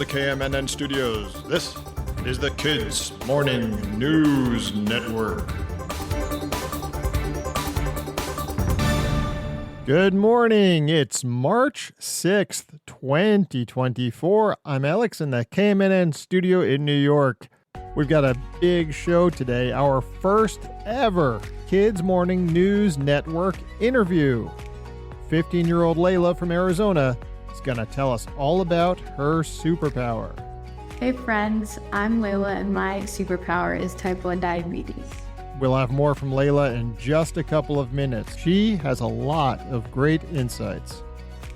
the KMNN studios, this is the Kids Morning News Network. Good morning. It's March 6th, 2024. I'm Alex in the KMNN studio in New York. We've got a big show today, our first ever Kids Morning News Network interview. 15-year-old Leila from Arizona is going to tell us all about her superpower. Hey friends, I'm Leila and my superpower is type 1 diabetes. We'll have more from Leila in just a couple of minutes. She has a lot of great insights.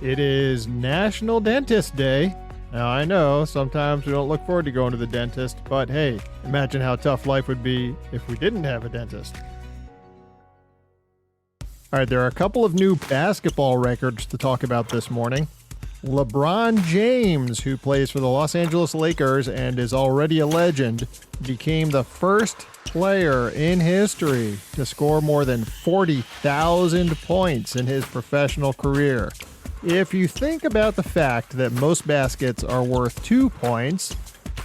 It is National Dentist Day. Now, I know sometimes we don't look forward to going to the dentist, but hey, imagine how tough life would be if we didn't have a dentist. All right, there are a couple of new basketball records to talk about this morning. LeBron James, who plays for the Los Angeles Lakers and is already a legend, became the first player in history to score more than 40,000 points in his professional career. If you think about the fact that most baskets are worth 2 points,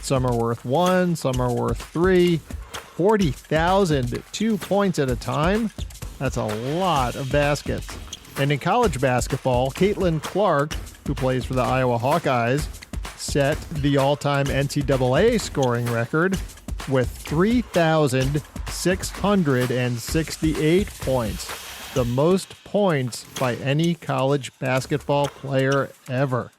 some are worth 1, some are worth 3, 40,000 2 points at a time, that's a lot of baskets. And in college basketball, Caitlin Clark, who plays for the Iowa Hawkeyes, set the all-time NCAA scoring record with 3,668 points. The most points by any college basketball player ever.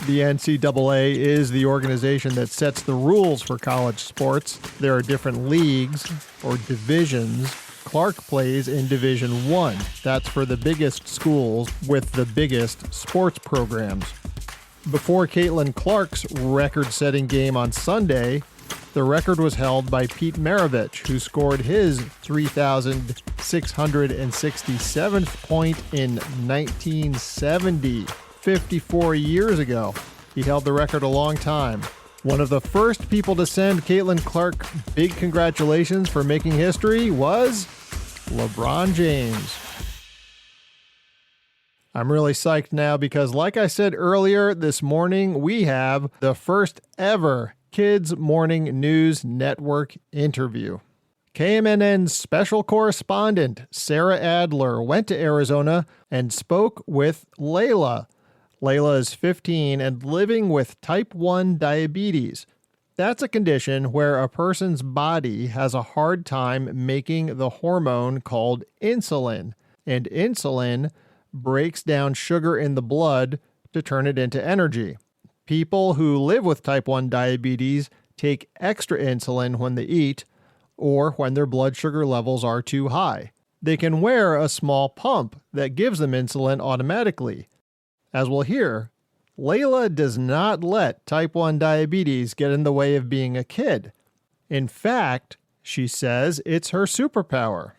The NCAA is the organization that sets the rules for college sports. There are different leagues or divisions. Clark plays in Division 1. That's for the biggest schools with the biggest sports programs. Before Caitlin Clark's record-setting game on Sunday, the record was held by Pete Maravich, who scored his 3,667th point in 1970, 54 years ago. He held the record a long time. One of the first people to send Caitlin Clark big congratulations for making history was LeBron James. I'm really psyched now because, like I said earlier this morning, we have the first ever Kids Morning News Network interview. KMNN's special correspondent, Sarah Adler, went to Arizona and spoke with Leila. Leila is 15 and living with type 1 diabetes. That's a condition where a person's body has a hard time making the hormone called insulin, and insulin breaks down sugar in the blood to turn it into energy. People who live with type 1 diabetes take extra insulin when they eat or when their blood sugar levels are too high. They can wear a small pump that gives them insulin automatically. As we'll hear, Leila does not let type 1 diabetes get in the way of being a kid. In fact, she says it's her superpower.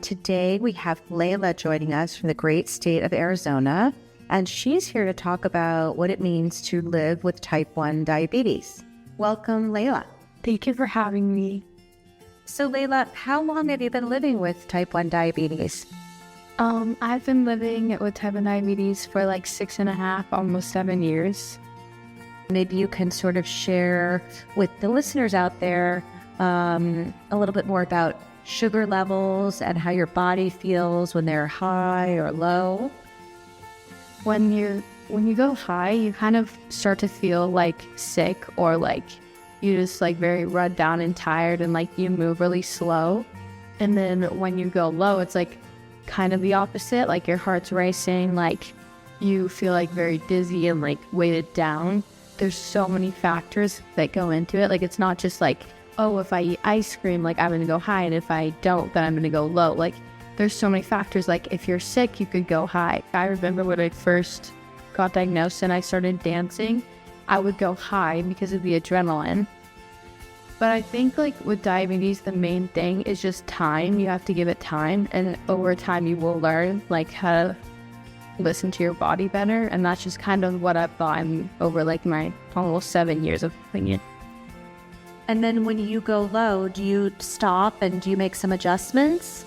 Today we have Leila joining us from the great state of Arizona, and she's here to talk about what it means to live with type 1 diabetes. Welcome, Leila. Thank you for having me. So, Leila, how long have you been living with type 1 diabetes? I've been living with type 1 diabetes for like 6.5, almost 7 years. Maybe you can sort of share with the listeners out there a little bit more about sugar levels and how your body feels when they're high or low. When you go high, you kind of start to feel like sick or like you just like very run down and tired and like you move really slow. And then when you go low, it's like kind of the opposite, like your heart's racing, like you feel like very dizzy and like weighted down. There's so many factors that go into it. Like it's not just like, oh, if I eat ice cream, like I'm gonna go high, and if I don't, then I'm gonna go low. Like there's so many factors. Like if you're sick, you could go high. I remember when I first got diagnosed and I started dancing, I would go high because of the adrenaline. But I think like with diabetes, the main thing is just time. You have to give it time, and over time you will learn like how to listen to your body better. And that's just kind of what I've gotten over like my almost 7 years of living it. And then when you go low, do you stop and do you make some adjustments?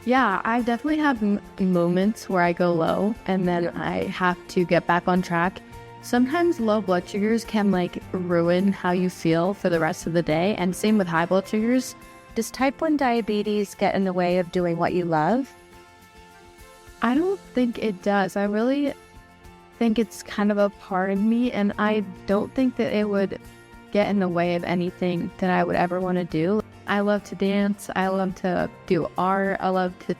Yeah, I definitely have moments where I go low and then I have to get back on track. sometimes low blood sugars can like ruin how you feel for the rest of the day. And same with high blood sugars. Does type 1 diabetes get in the way of doing what you love? I don't think it does. I really think it's kind of a part of me, and I don't think that it would get in the way of anything that I would ever want to do. I love to dance. I love to do art. I love to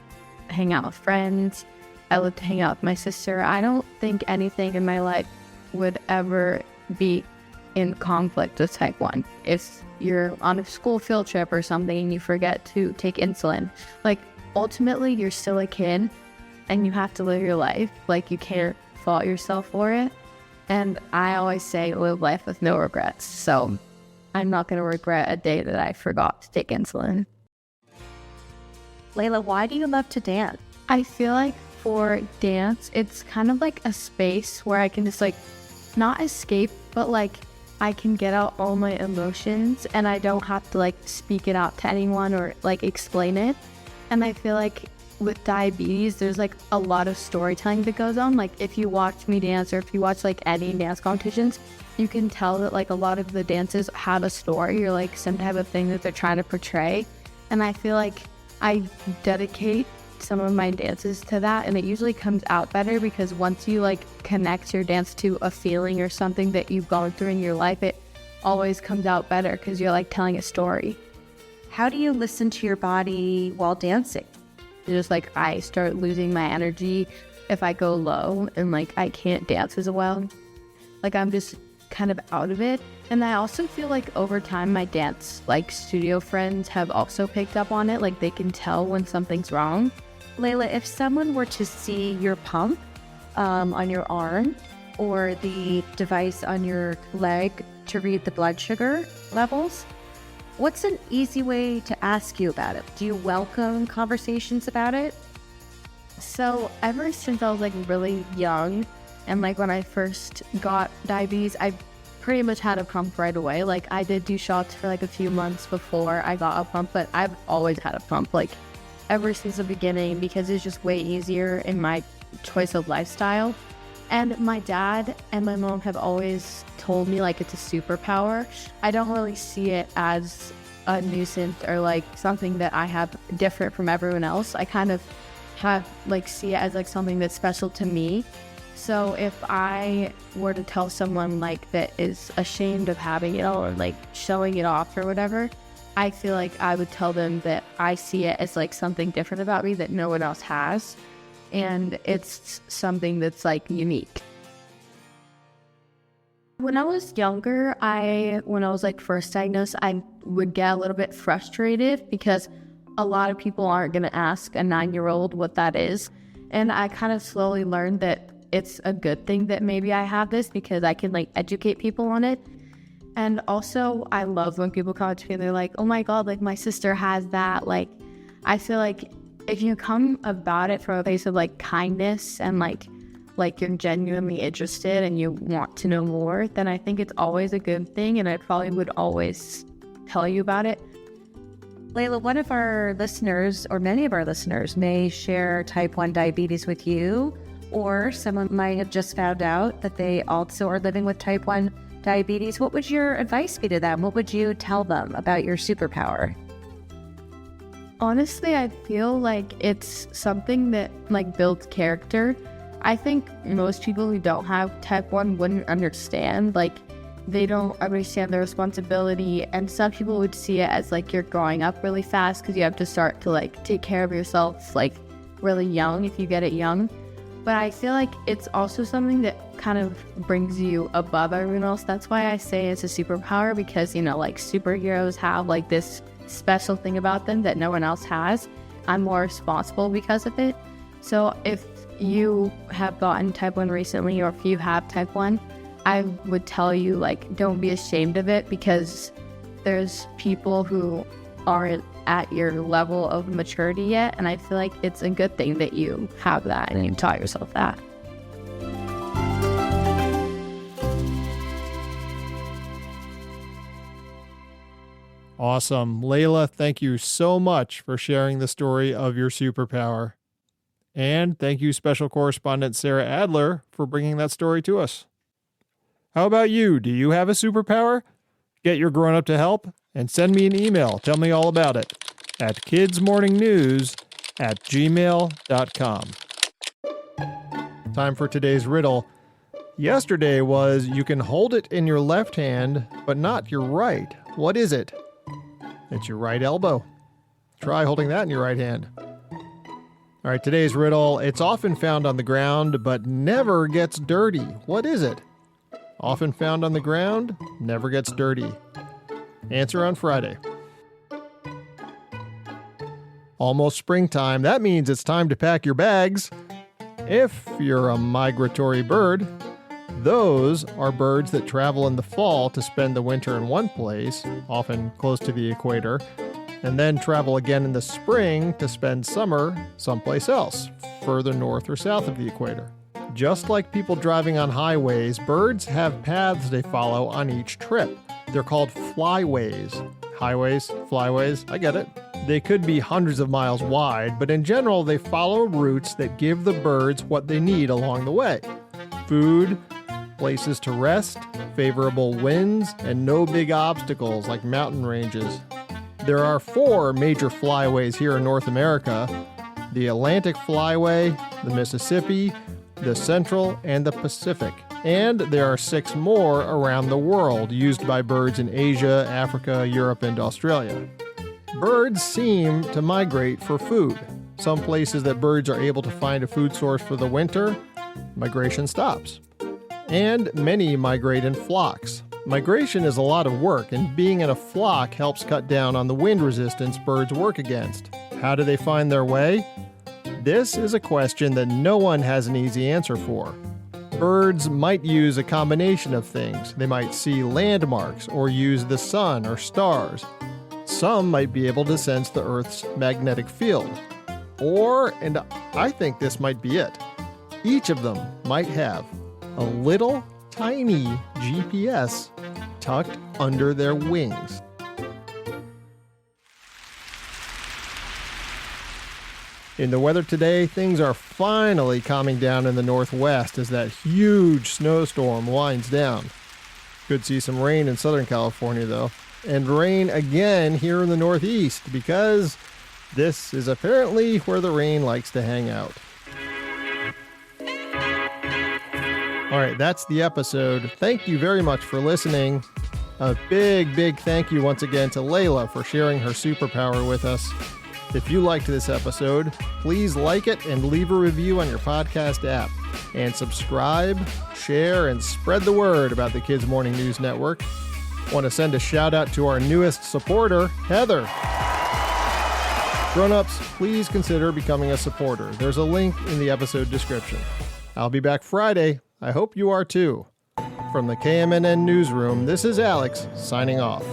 hang out with friends. I love to hang out with my sister. I don't think anything in my life would ever be in conflict with type 1. If you're on a school field trip or something and you forget to take insulin, like ultimately you're still a kid and you have to live your life. Like you can't fault yourself for it. And I always say live life with no regrets. So I'm not going to regret a day that I forgot to take insulin. Leila, why do you love to dance? I feel like for dance, it's kind of like a space where I can just like not escape, but like I can get out all my emotions and I don't have to like speak it out to anyone or like explain it. And I feel like with diabetes, there's like a lot of storytelling that goes on. Like if you watch me dance or if you watch like any dance competitions, you can tell that like a lot of the dances have a story or like some type of thing that they're trying to portray. And I feel like I dedicate some of my dances to that, and it usually comes out better because once you like connect your dance to a feeling or something that you've gone through in your life, it always comes out better because you're like telling a story. How do you listen to your body while dancing? Just like I start losing my energy if I go low and like I can't dance as well. Like I'm just kind of out of it. And I also feel like over time my dance like studio friends have also picked up on it. Like they can tell when something's wrong. Leila, if someone were to see your pump on your arm or the device on your leg to read the blood sugar levels, what's an easy way to ask you about it? Do you welcome conversations about it? So ever since I was like really young and like when I first got diabetes, I pretty much had a pump right away. Like I did do shots for like a few months before I got a pump, but I've always had a pump like ever since the beginning because it's just way easier in my choice of lifestyle. And my dad and my mom have always told me like it's a superpower. I don't really see it as a nuisance or like something that I have different from everyone else. I kind of have like see it as like something that's special to me. So if I were to tell someone like that is ashamed of having it or like showing it off or whatever, I feel like I would tell them that I see it as like something different about me that no one else has. And it's something that's like unique. When I was younger, when I was like first diagnosed, I would get a little bit frustrated because a lot of people aren't going to ask a 9-year-old what that is. And I kind of slowly learned that it's a good thing that maybe I have this because I can like educate people on it. And also I love when people come up to me and they're like, oh my God, like my sister has that. Like, I feel like if you come about it from a place of like kindness and like you're genuinely interested and you want to know more, then I think it's always a good thing. And I probably would always tell you about it. Leila, one of our listeners or many of our listeners may share type 1 diabetes with you, or someone might have just found out that they also are living with type 1 diabetes. What would your advice be to them? What would you tell them about your superpower? Honestly, I feel like it's something that like builds character. I think most people who don't have type 1 wouldn't understand. Like they don't understand the responsibility, and some people would see it as like you're growing up really fast because you have to start to like take care of yourself like really young if you get it young. But I feel like it's also something that kind of brings you above everyone else. That's why I say it's a superpower because, you know, like superheroes have like this special thing about them that no one else has. I'm more responsible because of it. So if you have gotten type 1 recently, or if you have type 1, I would tell you like don't be ashamed of it because there's people who aren't at your level of maturity yet, and I feel like it's a good thing that you have that and you taught yourself that. Awesome. Leila, thank you so much for sharing the story of your superpower. And thank you, Special Correspondent Sarah Adler, for bringing that story to us. How about you? Do you have a superpower? Get your grown-up to help and send me an email. Tell me all about it at kidsmorningnews@gmail.com. Time for today's riddle. Yesterday was you can hold it in your left hand, but not your right. What is it? It's your right elbow. Try holding that in your right hand. All right, today's riddle. It's often found on the ground, but never gets dirty. What is it? Often found on the ground, never gets dirty. Answer on Friday. Almost springtime. That means it's time to pack your bags. If you're a migratory bird, those are birds that travel in the fall to spend the winter in one place, often close to the equator, and then travel again in the spring to spend summer someplace else, further north or south of the equator. Just like people driving on highways, birds have paths they follow on each trip. They're called flyways. Highways, flyways, I get it. They could be hundreds of miles wide, but in general, they follow routes that give the birds what they need along the way. Food, places to rest, favorable winds, and no big obstacles like mountain ranges. There are 4 major flyways here in North America: the Atlantic Flyway, the Mississippi, the Central, and the Pacific. And there are 6 more around the world used by birds in Asia, Africa, Europe, and Australia. Birds seem to migrate for food. Some places that birds are able to find a food source for the winter, migration stops. And many migrate in flocks. Migration is a lot of work, and being in a flock helps cut down on the wind resistance birds work against. How do they find their way? This is a question that no one has an easy answer for. Birds might use a combination of things. They might see landmarks or use the sun or stars. Some might be able to sense the Earth's magnetic field. Or, and I think this might be it, each of them might have a little tiny GPS tucked under their wings. In the weather today, things are finally calming down in the northwest as that huge snowstorm winds down. Could see some rain in Southern California, though. And rain again here in the northeast, because this is apparently where the rain likes to hang out. All right, that's the episode. Thank you very much for listening. A big thank you once again to Leila for sharing her superpower with us. If you liked this episode, please like it and leave a review on your podcast app. And subscribe, share, and spread the word about the Kids Morning News Network. Want to send a shout out to our newest supporter, Heather. Grown-ups, please consider becoming a supporter. There's a link in the episode description. I'll be back Friday. I hope you are too. From the KMNN newsroom, this is Alex signing off.